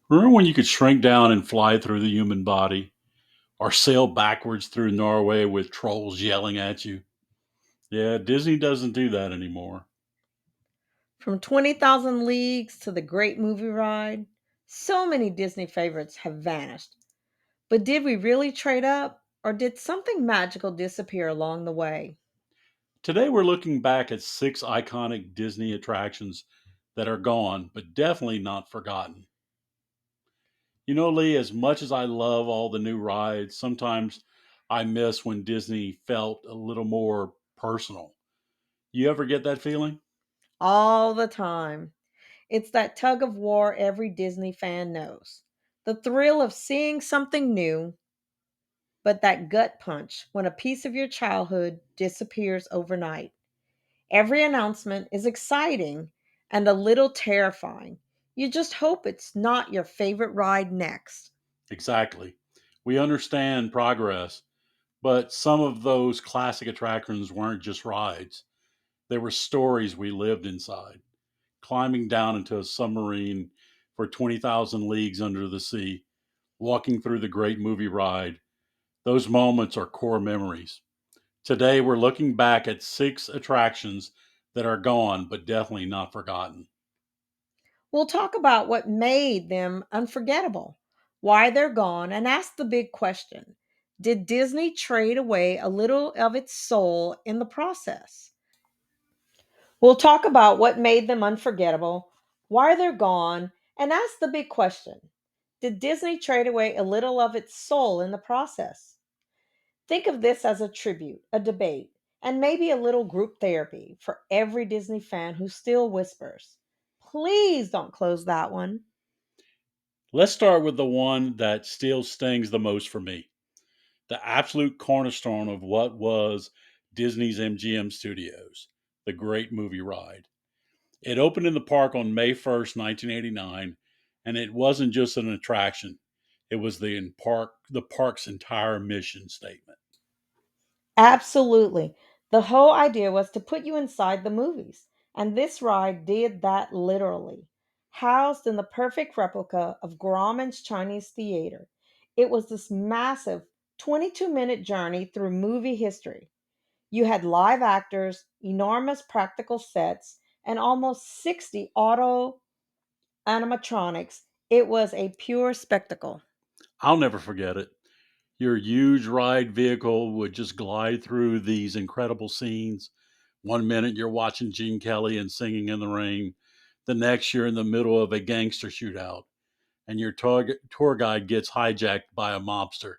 Remember when you could shrink down and fly through the human body, or sail backwards through Norway with trolls yelling at you? Yeah, Disney doesn't do that anymore. From 20,000 Leagues to the Great Movie Ride, so many Disney favorites have vanished. But did we really trade up, or did something magical disappear along the way? Today we're looking back at six iconic Disney attractions that are gone, but definitely not forgotten. You know, Lee, as much as I love all the new rides, sometimes I miss when Disney felt a little more personal. You ever get that feeling? All the time. It's that tug of war every Disney fan knows. The thrill of seeing something new, but that gut punch when a piece of your childhood disappears overnight. Every announcement is exciting and a little terrifying. You just hope it's not your favorite ride next. Exactly. We understand progress, but some of those classic attractions weren't just rides. They were stories we lived inside. Climbing down into a submarine for 20,000 leagues under the sea, walking through the great movie ride. Those moments are core memories. Today, we're looking back at six attractions that are gone, but definitely not forgotten. We'll talk about what made them unforgettable, why they're gone, and ask the big question: did Disney trade away a little of its soul in the process? We'll talk about what made them unforgettable, why they're gone, and ask the big question: did Disney trade away a little of its soul in the process? Think of this as a tribute, a debate, and maybe a little group therapy for every Disney fan who still whispers, please don't close that one. Let's start with the one that still stings the most for me, the absolute cornerstone of what was Disney's MGM Studios, the Great Movie Ride. It opened in the park on May 1st, 1989, and it wasn't just an attraction. It was the park's entire mission statement. Absolutely. The whole idea was to put you inside the movies, and this ride did that literally. Housed in the perfect replica of Grauman's Chinese Theater, it was this massive 22-minute journey through movie history. You had live actors, enormous practical sets, and almost 60 auto animatronics. It was a pure spectacle. I'll never forget it. Your huge ride vehicle would just glide through these incredible scenes. One minute you're watching Gene Kelly and Singing in the Rain. The next you're in the middle of a gangster shootout and your tour guide gets hijacked by a mobster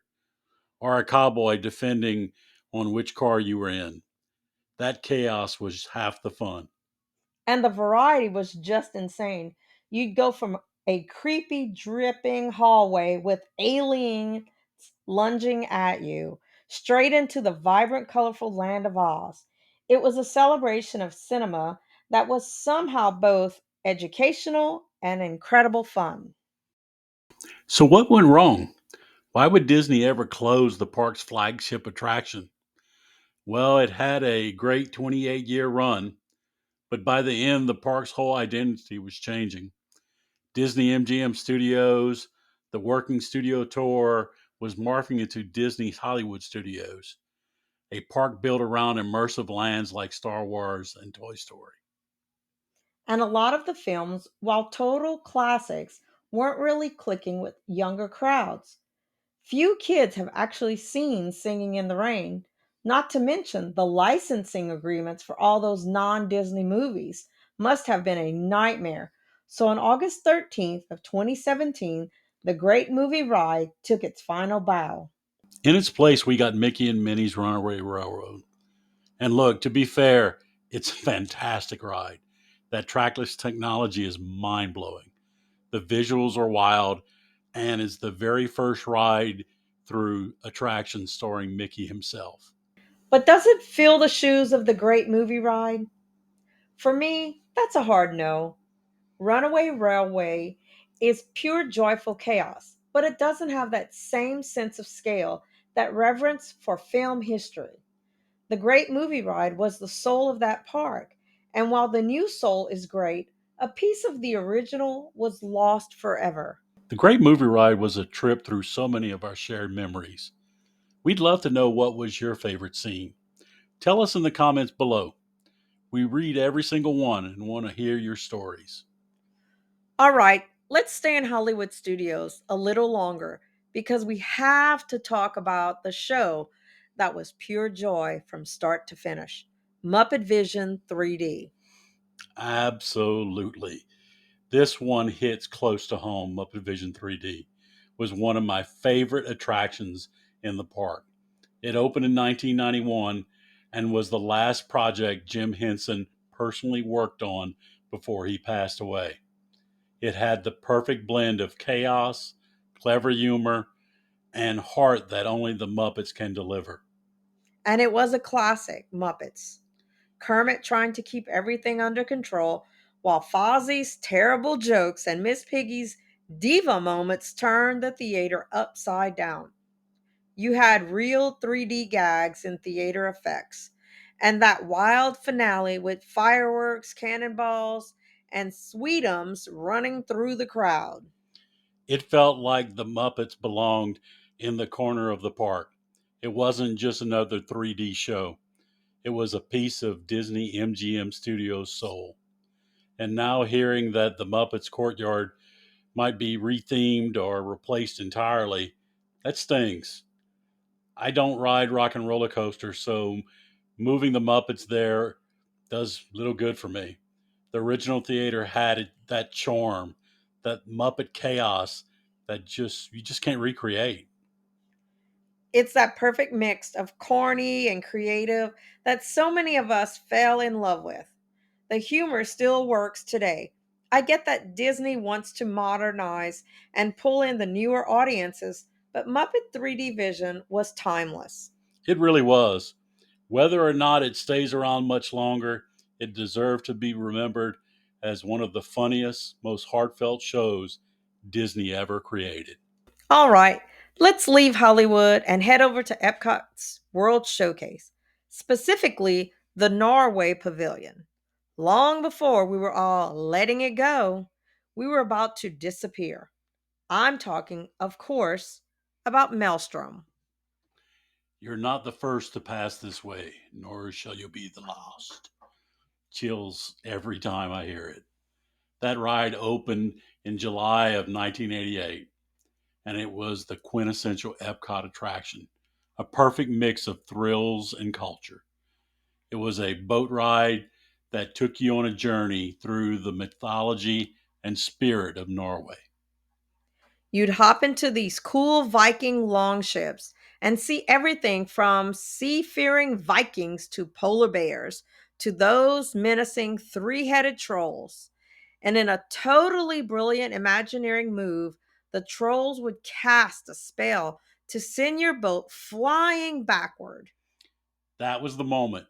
or a cowboy defending on which car you were in. That chaos was half the fun. And the variety was just insane. You'd go from a creepy, dripping hallway with aliens lunging at you straight into the vibrant, colorful land of Oz. It was a celebration of cinema that was somehow both educational and incredible fun. So, what went wrong? Why would Disney ever close the park's flagship attraction? Well, it had a great 28-year run, but by the end, the park's whole identity was changing. Disney MGM Studios, the working studio tour, was morphing into Disney's Hollywood Studios, a park built around immersive lands like Star Wars and Toy Story. And a lot of the films, while total classics, weren't really clicking with younger crowds. Few kids have actually seen Singing in the Rain, not to mention the licensing agreements for all those non Disney movies must have been a nightmare. So on August 13th of 2017, the Great Movie Ride took its final bow. In its place, we got Mickey and Minnie's Runaway Railroad. And look, to be fair, it's a fantastic ride. That trackless technology is mind blowing. The visuals are wild, and it's the very first ride through attraction starring Mickey himself. But does it fill the shoes of the Great Movie Ride? For me, that's a hard no. Runaway Railway is pure joyful chaos, but it doesn't have that same sense of scale, that reverence for film history. The Great Movie Ride was the soul of that park, and while the new soul is great, a piece of the original was lost forever. The Great Movie Ride was a trip through so many of our shared memories. We'd love to know what was your favorite scene. Tell us in the comments below. We read every single one and want to hear your stories. All right, let's stay in Hollywood studios a little longer because we have to talk about the show that was pure joy from start to finish, Muppet Vision 3D. Absolutely. This one hits close to home. Muppet Vision 3D was one of my favorite attractions in the park. It opened in 1991 and was the last project Jim Henson personally worked on before he passed away. It had the perfect blend of chaos, clever humor, and heart that only the Muppets can deliver. And it was a classic, Muppets. Kermit trying to keep everything under control, while Fozzie's terrible jokes and Miss Piggy's diva moments turned the theater upside down. You had real 3D gags and theater effects, and that wild finale with fireworks, cannonballs, and sweetums running through the crowd. It felt like the Muppets belonged in the corner of the park. It wasn't just another 3D show, it was a piece of Disney MGM Studios' soul. And now hearing that the Muppets Courtyard might be rethemed or replaced entirely, that stings. I don't ride rock and roller coasters, so moving the Muppets there does little good for me. The original theater had that charm, that Muppet chaos that just you just can't recreate. It's that perfect mix of corny and creative that so many of us fell in love with. The humor still works today. I get that Disney wants to modernize and pull in the newer audiences, but Muppet 3D Vision was timeless. It really was. Whether or not it stays around much longer, it deserved to be remembered as one of the funniest, most heartfelt shows Disney ever created. All right, let's leave Hollywood and head over to Epcot's World Showcase, specifically the Norway Pavilion. Long before we were all letting it go, we were about to disappear. I'm talking, of course, about Maelstrom. You're not the first to pass this way, nor shall you be the last. Chills every time I hear it. That ride opened in July of 1988, and it was the quintessential Epcot attraction, a perfect mix of thrills and culture. It was a boat ride that took you on a journey through the mythology and spirit of Norway. You'd hop into these cool Viking longships and see everything from seafaring Vikings to polar bears to those menacing three headed trolls. And in a totally brilliant Imagineering move, the trolls would cast a spell to send your boat flying backward. That was the moment.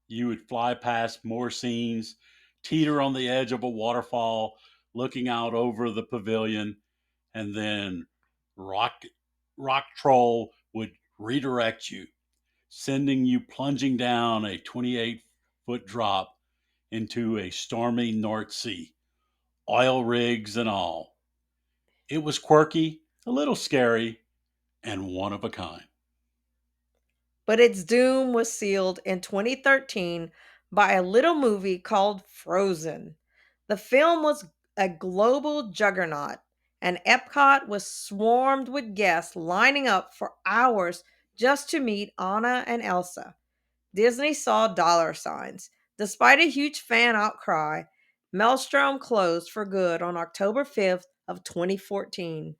You would fly past more scenes, teeter on the edge of a waterfall, looking out over the pavilion, and then Rock Rock Troll would redirect you, sending you plunging down a 28-foot drop into a stormy North Sea, oil rigs and all. It was quirky, a little scary, and one of a kind. But its doom was sealed in 2013 by a little movie called Frozen. The film was a global juggernaut, and Epcot was swarmed with guests lining up for hours just to meet Anna and Elsa. Disney saw dollar signs. Despite a huge fan outcry, Maelstrom closed for good on October 5th of 2014.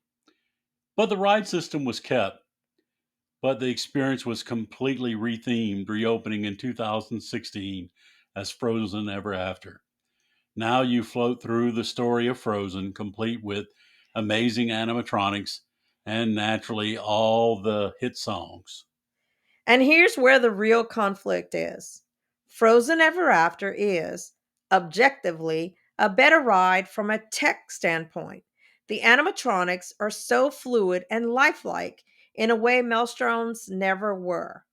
But the ride system was kept, but the experience was completely rethemed, reopening in 2016 as Frozen Ever After. Now you float through the story of Frozen, complete with amazing animatronics and naturally all the hit songs. And here's where the real conflict is. Frozen Ever After is, objectively, a better ride from a tech standpoint. The animatronics are so fluid and lifelike in a way Maelstroms never were.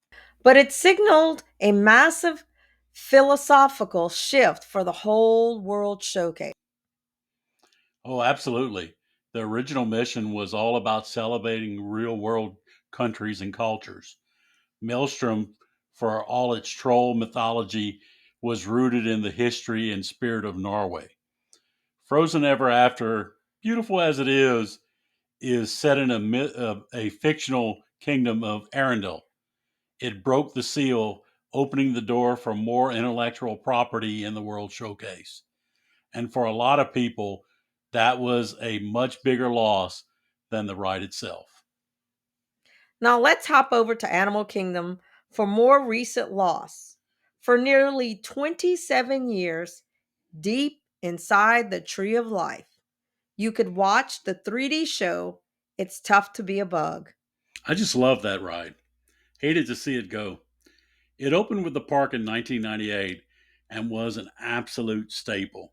But it signaled a massive philosophical shift for the whole world showcase. Oh, absolutely. The original mission was all about celebrating real world countries and cultures. Maelstrom, for all its troll mythology, was rooted in the history and spirit of Norway. Frozen Ever After, beautiful as it is set in a fictional kingdom of Arendelle. It broke the seal, opening the door for more intellectual property in the World Showcase. And for a lot of people, that was a much bigger loss than the ride itself. Now let's hop over to Animal Kingdom for more recent loss. For nearly 27 years, deep inside the Tree of Life, you could watch the 3D show It's Tough to Be a Bug. I just love that ride. Hated to see it go. It opened with the park in 1998 and was an absolute staple.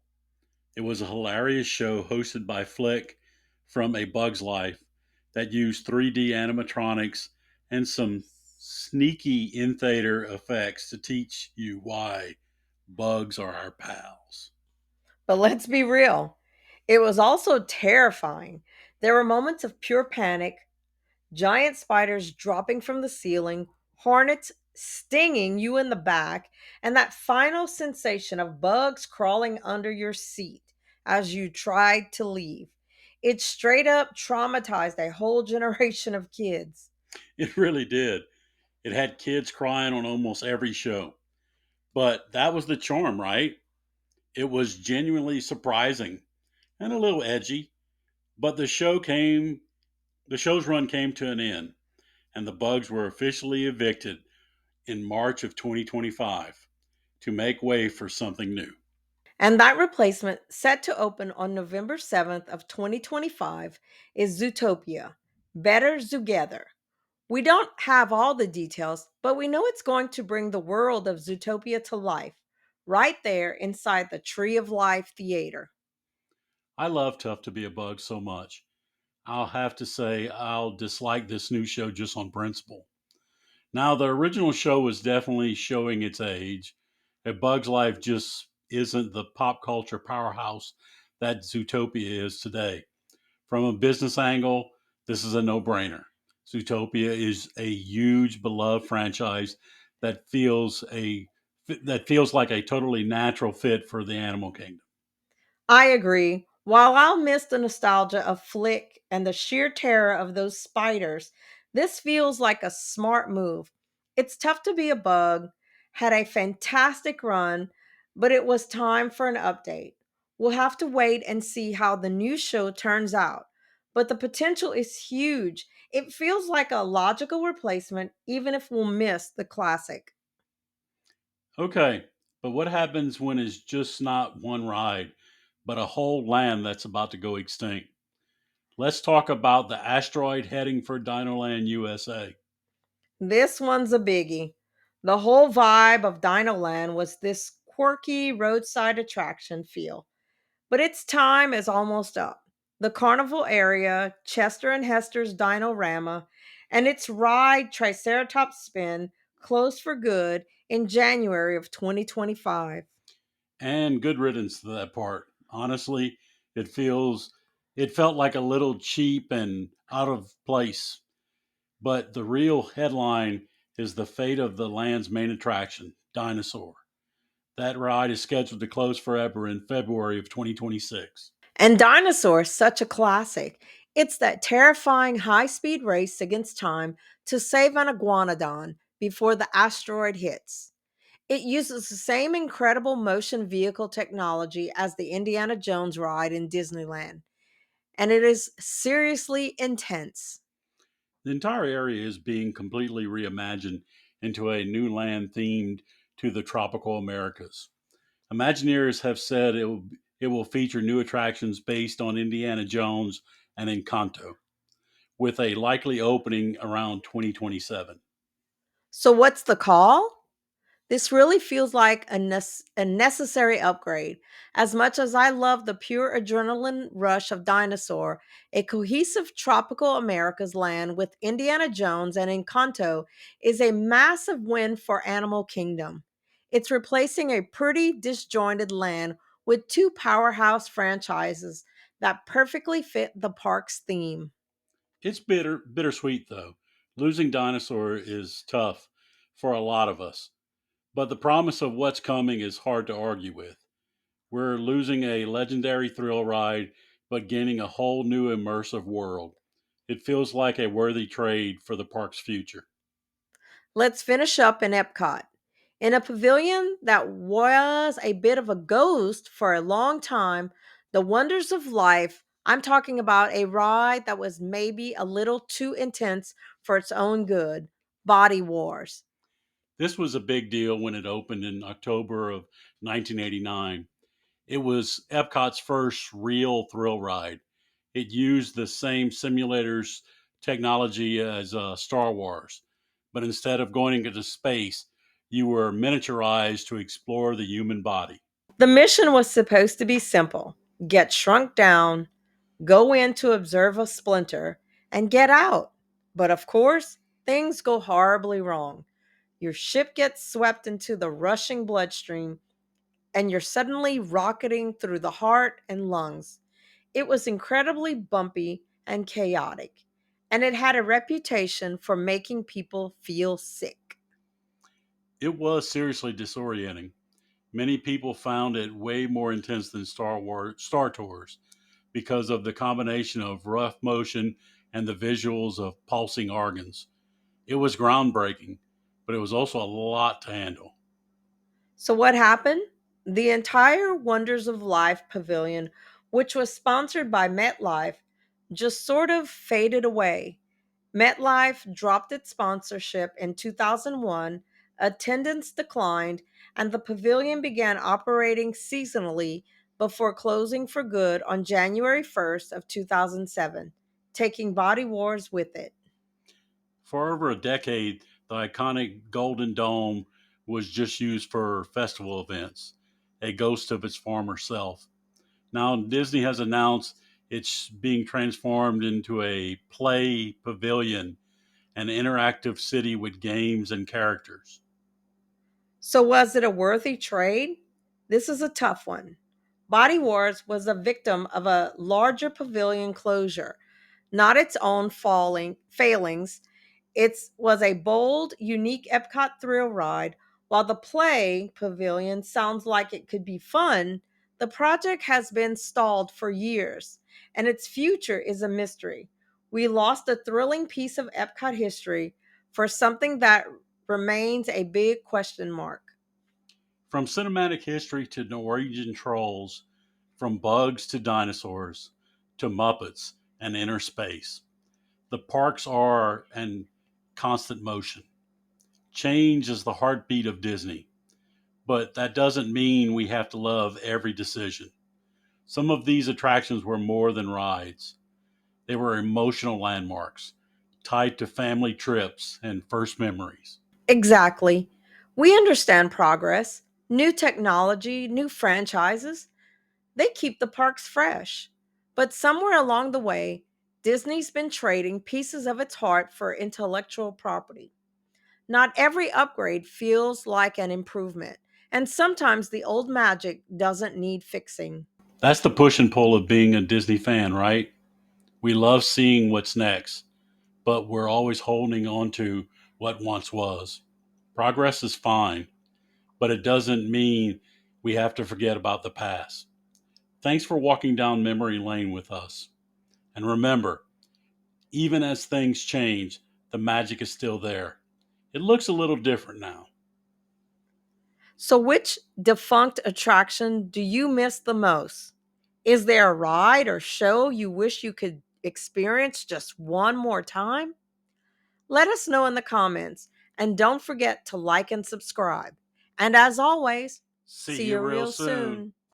It was a hilarious show hosted by Flick from A Bug's Life that used 3D animatronics and some sneaky in theater effects to teach you why bugs are our pals. But let's be real, it was also terrifying. There were moments of pure panic, giant spiders dropping from the ceiling, hornets stinging you in the back, and that final sensation of bugs crawling under your seat as you tried to leave. It straight up traumatized a whole generation of kids. It really did. It had kids crying on almost every show. But that was the charm, right? It was genuinely surprising and a little edgy. But the show's run came to an end, and the bugs were officially evicted in March of 2025 to make way for something new. And that replacement, set to open on November 7th of 2025, is Zootopia, Better Together. We don't have all the details, but we know it's going to bring the world of Zootopia to life, right there inside the Tree of Life Theater. I love Tough to Be a Bug so much. I'll have to say I'll dislike this new show just on principle. Now, the original show was definitely showing its age. A Bug's Life just isn't the pop culture powerhouse that Zootopia is today. From a business angle, this is a no brainer. Zootopia is a huge beloved franchise that that feels like a totally natural fit for the animal kingdom. I agree. While I'll miss the nostalgia of Flick and the sheer terror of those spiders, this feels like a smart move. It's tough to be a bug, had a fantastic run, but it was time for an update. We'll have to wait and see how the new show turns out. But the potential is huge. It feels like a logical replacement, even if we'll miss the classic. Okay, but what happens when it's just not one ride, but a whole land that's about to go extinct? Let's talk about the asteroid heading for Dinoland USA. This one's a biggie. The whole vibe of Dinoland was this quirky roadside attraction feel. But its time is almost up. The carnival area, Chester and Hester's Dinorama, and its ride Triceratops Spin closed for good in January of 2025. And good riddance to that part. Honestly, it feels it felt like a little cheap and out of place. But the real headline is the fate of the land's main attraction, Dinosaur. That ride is scheduled to close forever in February of 2026. And Dinosaur is such a classic. It's that terrifying high speed race against time to save an iguanodon before the asteroid hits. It uses the same incredible motion vehicle technology as the Indiana Jones ride in Disneyland, and it is seriously intense. The entire area is being completely reimagined into a new land themed to the tropical Americas. Imagineers have said it will feature new attractions based on Indiana Jones and Encanto, with a likely opening around 2027. So, what's the call? This really feels like a necessary upgrade. As much as I love the pure adrenaline rush of Dinosaur, a cohesive tropical America's land with Indiana Jones and Encanto is a massive win for Animal Kingdom. It's replacing a pretty disjointed land with two powerhouse franchises that perfectly fit the park's theme. It's bittersweet though. Losing dinosaur is tough for a lot of us, but the promise of what's coming is hard to argue with. We're losing a legendary thrill ride, but gaining a whole new immersive world. It feels like a worthy trade for the park's future. Let's finish up in Epcot. In a pavilion that was a bit of a ghost for a long time, the wonders of life. I'm talking about a ride that was maybe a little too intense for its own good. Body Wars. This was a big deal when it opened in October of 1989. It was Epcot's first real thrill ride. It used the same simulators technology as Star Wars, but instead of going into space, you were miniaturized to explore the human body. The mission was supposed to be simple: get shrunk down, go in to observe a splinter, and get out. But of course, things go horribly wrong. Your ship gets swept into the rushing bloodstream, and you're suddenly rocketing through the heart and lungs. It was incredibly bumpy and chaotic, and it had a reputation for making people feel sick. It was seriously disorienting. Many people found it way more intense than Star Tours because of the combination of rough motion and the visuals of pulsing organs. It was groundbreaking, but it was also a lot to handle. So, what happened? The entire Wonders of Life pavilion, which was sponsored by MetLife, just sort of faded away. MetLife dropped its sponsorship in 2001, attendance declined, and the pavilion began operating seasonally before closing for good on January 1st of 2007, taking Body Wars with it. For over a decade, the iconic Golden Dome was just used for festival events, a ghost of its former self. Now, Disney has announced it's being transformed into a play pavilion, an interactive city with games and characters. So, was it a worthy trade? This is a tough one. Body Wars was a victim of a larger pavilion closure, not its own failings. It was a bold, unique Epcot thrill ride. While the play pavilion sounds like it could be fun, the project has been stalled for years, and its future is a mystery. We lost a thrilling piece of Epcot history for something that remains a big question mark. From cinematic history to Norwegian trolls, from bugs to dinosaurs, to Muppets and inner space, the parks are in constant motion. Change is the heartbeat of Disney, but that doesn't mean we have to love every decision. Some of these attractions were more than rides, they were emotional landmarks tied to family trips and first memories. Exactly. We understand progress, new technology, new franchises. They keep the parks fresh. But somewhere along the way, Disney's been trading pieces of its heart for intellectual property. Not every upgrade feels like an improvement, and sometimes the old magic doesn't need fixing. That's the push and pull of being a Disney fan, right? We love seeing what's next, but we're always holding on to what once was. Progress is fine, but it doesn't mean we have to forget about the past. Thanks for walking down memory lane with us. And remember, even as things change, the magic is still there. It looks a little different now. So, which defunct attraction do you miss the most? Is there a ride or show you wish you could experience just one more time? Let us know in the comments, and don't forget to like and subscribe. And as always, See see you you real real soon. soon.